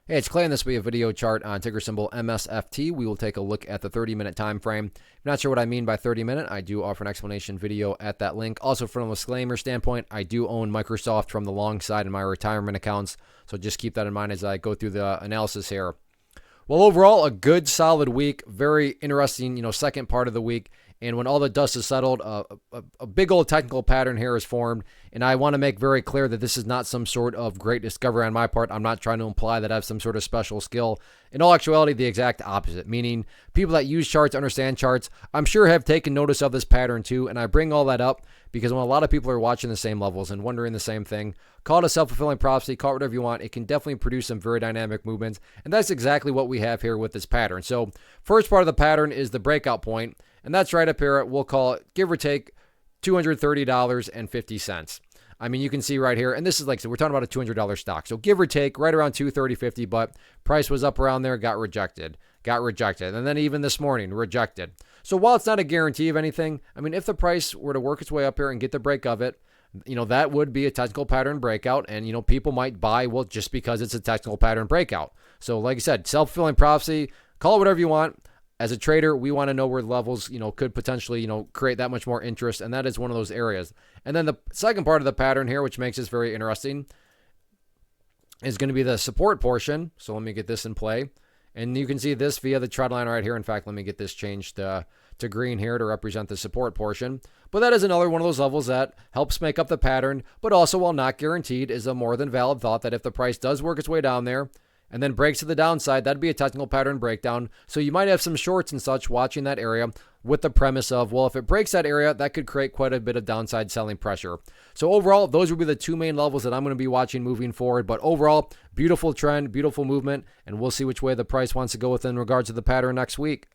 Hey, it's Clay, and this will be a video chart on ticker symbol MSFT. We will take a look at the 30-minute time frame. If you're not sure what I mean by 30-minute, I do offer an explanation video at that link. Also, from a disclaimer standpoint, I do own Microsoft from the long side in my retirement accounts, so just keep that in mind as I go through the analysis here. Well, overall, a good, solid week. Very interesting, second part of the week. And when all the dust is settled, a big old technical pattern here is formed. And I want to make very clear that this is not some sort of great discovery on my part. I'm not trying to imply that I have some sort of special skill. In all actuality, the exact opposite, meaning people that use charts, understand charts, I'm sure have taken notice of this pattern too. And I bring all that up because when a lot of people are watching the same levels and wondering the same thing, call it a self-fulfilling prophecy, call it whatever you want, it can definitely produce some very dynamic movements. And that's exactly what we have here with this pattern. So first part of the pattern is the breakout point. And that's right up here. We'll call it, give or take, $230.50. I mean, you can see right here, and this is like, so we're talking about a $200 stock. So give or take, right around $230.50, but price was up around there, got rejected. And then even this morning, rejected. So while it's not a guarantee of anything, I mean, if the price were to work its way up here and get the break of it, that would be a technical pattern breakout. And, people might buy, well, just because it's a technical pattern breakout. So like I said, self-fulfilling prophecy, call it whatever you want. As a trader, we want to know where levels, could potentially, create that much more interest, and that is one of those areas. And then the second part of the pattern here, which makes this very interesting, is going to be the support portion. So let me get this in play. And you can see this via the trend line right here. In fact, let me get this changed to green here to represent the support portion. But that is another one of those levels that helps make up the pattern, but also, while not guaranteed, is a more than valid thought that if the price does work its way down there, and then breaks to the downside, that'd be a technical pattern breakdown. So you might have some shorts and such watching that area with the premise of, well, if it breaks that area, that could create quite a bit of downside selling pressure. So overall, those would be the two main levels that I'm going to be watching moving forward. But overall, beautiful trend, beautiful movement, and we'll see which way the price wants to go within regards to the pattern next week.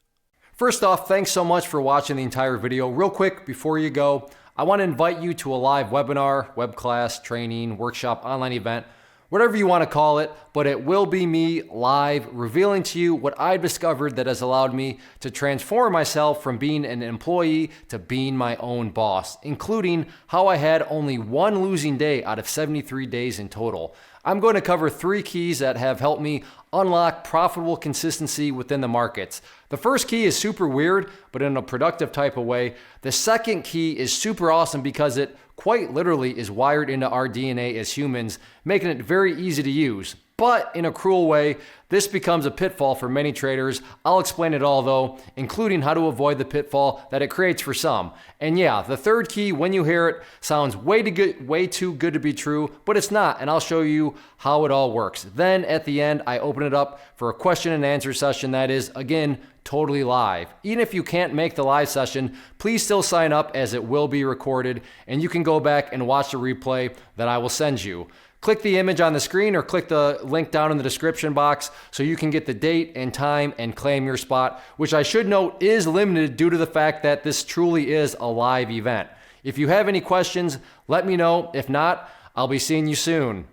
First off, thanks so much for watching the entire video. Real quick, before you go, I want to invite you to a live webinar, web class, training, workshop, online event, whatever you want to call it, but it will be me live revealing to you what I've discovered that has allowed me to transform myself from being an employee to being my own boss, including how I had only one losing day out of 73 days in total. I'm going to cover 3 keys that have helped me unlock profitable consistency within the markets. The first key is super weird, but in a productive type of way. The second key is super awesome because it quite literally is wired into our DNA as humans, making it very easy to use. But in a cruel way, this becomes a pitfall for many traders. I'll explain it all though, including how to avoid the pitfall that it creates for some. And yeah, the third key, when you hear it, sounds way too good to be true, but it's not, and I'll show you how it all works. Then at the end, I open it up for a question and answer session that is, again, totally live. Even if you can't make the live session, please still sign up as it will be recorded, and you can go back and watch the replay that I will send you. Click the image on the screen or click the link down in the description box so you can get the date and time and claim your spot, which I should note is limited due to the fact that this truly is a live event. If you have any questions, let me know. If not, I'll be seeing you soon.